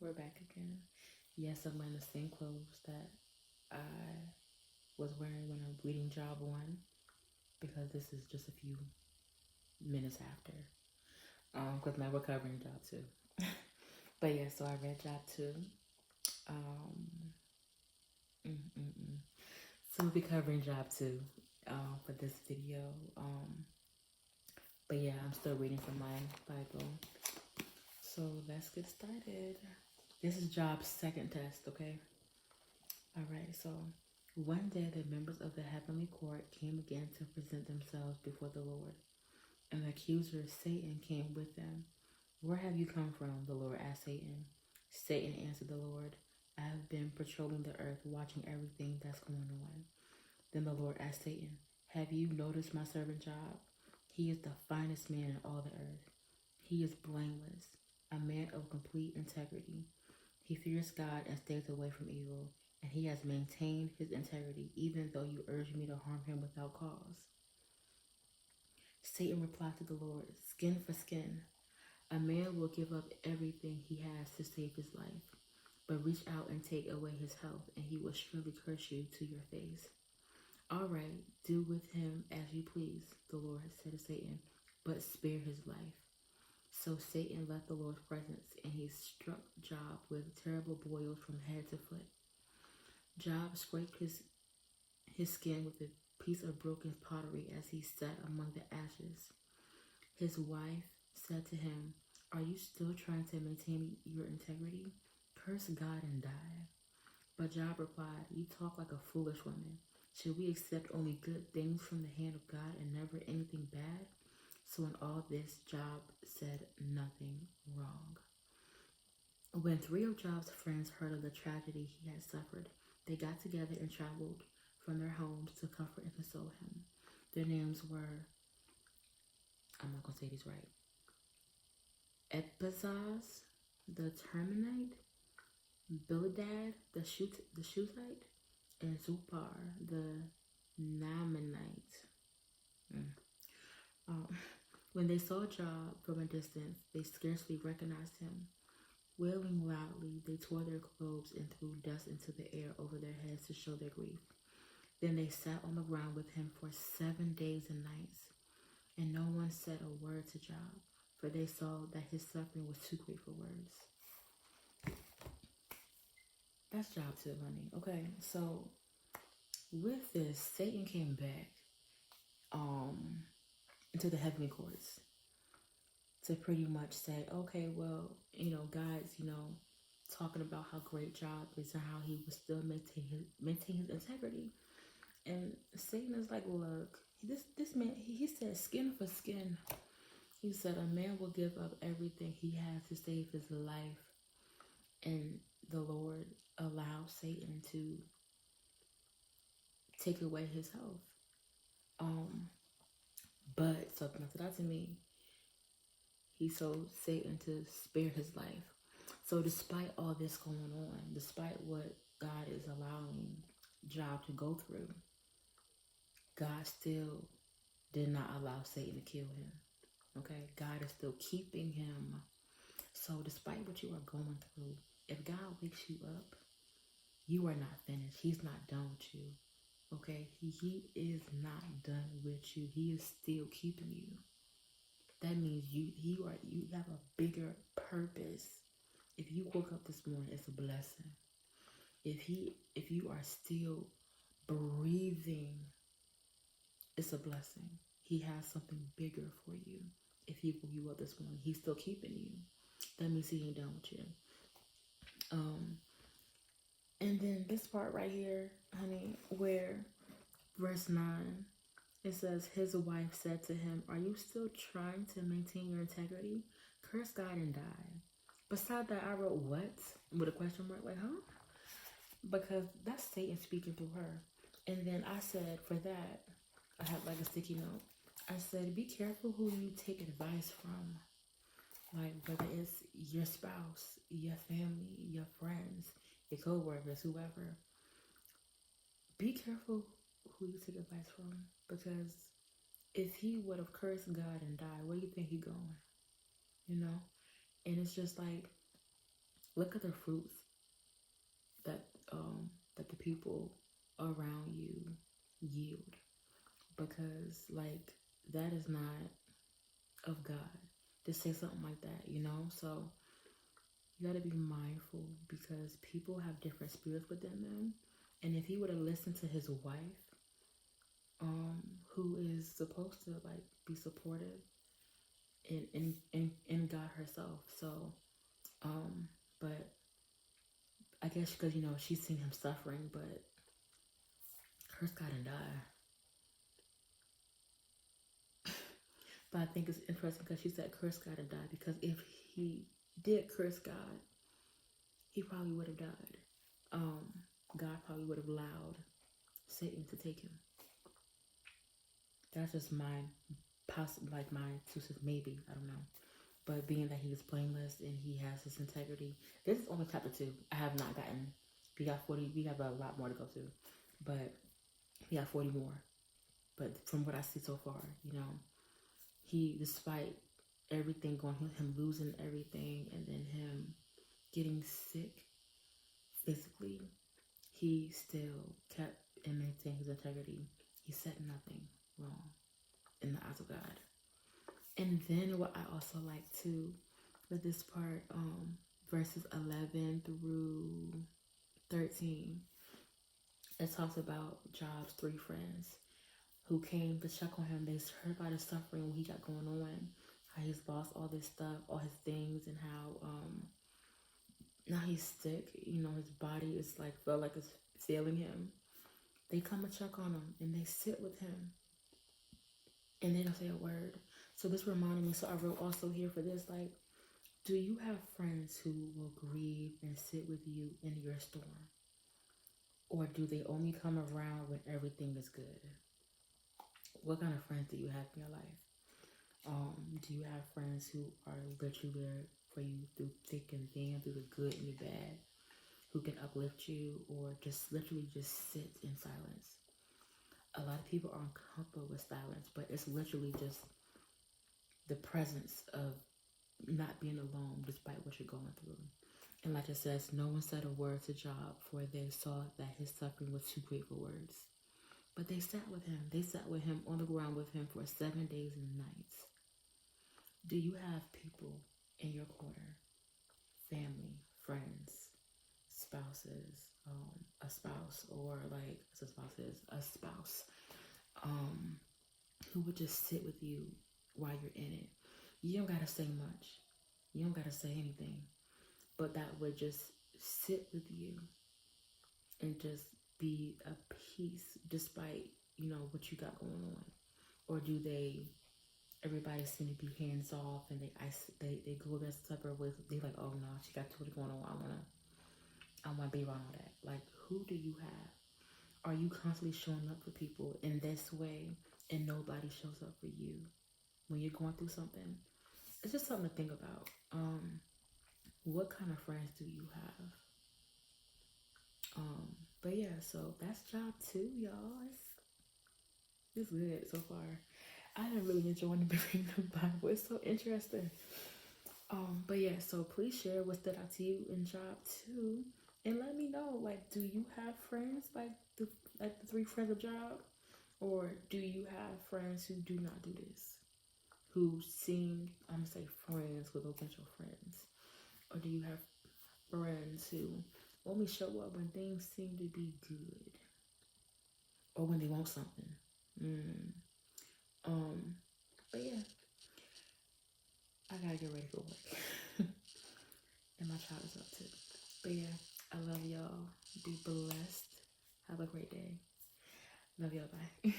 We're back again. Yes, I'm wearing the same clothes that I was wearing when I'm reading Job 1 because this is just a few minutes after. Because now we're covering Job 2. But yeah, so I read Job 2. Um, so we'll be covering Job 2 for this video. But yeah, I'm still reading from my Bible. So let's get started. This is Job's second test, okay? All right, so one day the members of the heavenly court came again to present themselves before the Lord. And the accuser, Satan, came with them. Where have you come from? The Lord asked Satan. Satan answered the Lord, I have been patrolling the earth, watching everything that's going on. Then the Lord asked Satan, have you noticed my servant Job? He is the finest man in all the earth. He is blameless, a man of complete integrity. He fears God and stays away from evil, and he has maintained his integrity, even though you urge me to harm him without cause. Satan replied to the Lord, skin for skin. A man will give up everything he has to save his life, but reach out and take away his health, and he will surely curse you to your face. All right, do with him as you please, the Lord said to Satan, but spare his life. So Satan left the Lord's presence, and he struck Job with terrible boils from head to foot. Job scraped his skin with a piece of broken pottery as he sat among the ashes. His wife said to him, are you still trying to maintain your integrity? Curse God and die. But Job replied, you talk like a foolish woman. Should we accept only good things from the hand of God and never anything bad? So in all this, Job said nothing wrong. When 3 of Job's friends heard of the tragedy he had suffered, they got together and traveled from their homes to comfort and console him. Their names were, I'm not going to say these right, Epazaz the Terminite, Bildad the Shuthite, and Zupar the Naamanite. When they saw Job from a distance, they scarcely recognized him. Wailing loudly, they tore their clothes and threw dust into the air over their heads to show their grief. Then they sat on the ground with him for 7 days and nights, and no one said a word to Job, for they saw that his suffering was too great for words. That's Job 2, honey. Okay, so with this, Satan came back into the heavenly courts to pretty much say, okay, well, God's, talking about how great Job is and how he would still maintain his integrity. And Satan is like, look, this man, he said skin for skin. He said a man will give up everything he has to save his life. And the Lord allowed Satan to take away his health. But something that to me, he told Satan to spare his life. So despite all this going on, despite what God is allowing Job to go through, God still did not allow Satan to kill him. Okay, God is still keeping him. So despite what you are going through, if God wakes you up, you are not finished. He's not done with you. Okay, he is not done with you. He is still keeping you. That means you have a bigger purpose. If you woke up this morning, it's a blessing. If you are still breathing, it's a blessing. He has something bigger for you. If he woke you up this morning, he's still keeping you. That means he ain't done with you. And then this part right here, honey, where verse 9, it says, his wife said to him, are you still trying to maintain your integrity? Curse God and die. Beside that, I wrote, what? With a question mark, like, huh? Because that's Satan speaking through her. And then I said, for that, I had like a sticky note. I said, be careful who you take advice from. Like, whether it's your spouse, your family, your friends, your co-workers, whoever. Be careful who you take advice from. Because if he would have cursed God and died, where do you think he going? And it's just like, Look at the fruits that that the people around you yield, because like that is not of God to say something like that, you know? So you got to be mindful because people have different spirits within them. And if he would have listened to his wife, who is supposed to like be supportive in God herself. So, but I guess because you know she's seen him suffering, but curse God and die. But I think it's interesting because she said curse God and die, because if he did curse God, he probably would have died. Um, God probably would have allowed Satan to take him. That's just my like my 2 cents, maybe, I don't know. But being that he is blameless and he has his integrity, this is only chapter 2. I have not gotten. We got 40. We have a lot more to go through, but we got 40 more. But from what I see so far, you know, he, despite everything going, him losing everything, and then him getting sick physically, he still kept and maintained his integrity. He said nothing wrong in the eyes of God. And then what I also like too, with this part, verses 11 through 13, it talks about Job's 3 friends who came to check on him. They heard about his suffering, what he got going on, how he's lost all this stuff, all his things, and how now he's sick. You know, his body is like, felt like it's failing him. They come and check on him and they sit with him and they don't say a word. So this reminded me, so I wrote also here for this, like, do you have friends who will grieve and sit with you in your storm? Or do they only come around when everything is good? What kind of friends do you have in your life? Do you have friends who are literally there for you through thick and thin, through the good and the bad, who can uplift you, or just literally just sit in silence? A lot of people are uncomfortable with silence, but it's literally just the presence of not being alone despite what you're going through. And like it says, no one said a word to Job, for they saw that his suffering was too great for words. But they sat with him. They sat with him on the ground with him for 7 days and nights. Do you have people in your corner, family, friends, spouses, a spouse, or like a spouse is a spouse, who would just sit with you while you're in it? You don't gotta say much. You don't gotta say anything, but that would just sit with you and just be a peace despite, you know, what you got going on. Or do they, everybody seem to be hands off and they go their separate ways? They like, oh no, she got too much going on, I wanna be around all that. Like, who do you have? Are you constantly showing up for people in this way and nobody shows up for you when you're going through something? It's just something to think about. What kind of friends do you have? But yeah, so that's Job 2, y'all. It's good so far. I am really enjoying reading the Bible. It's so interesting. But yeah, so please share what stood out to you in Job 2, and let me know. Like, do you have friends like the 3 friends of Job, or do you have friends who do not do this, who seem, I'm gonna say friends with a bunch of friends, or do you have friends who only show up when things seem to be good, or when they want something? But yeah, I gotta get ready for work. And my child is up too. But yeah, I love y'all. Be blessed. Have a great day. Love y'all. Bye.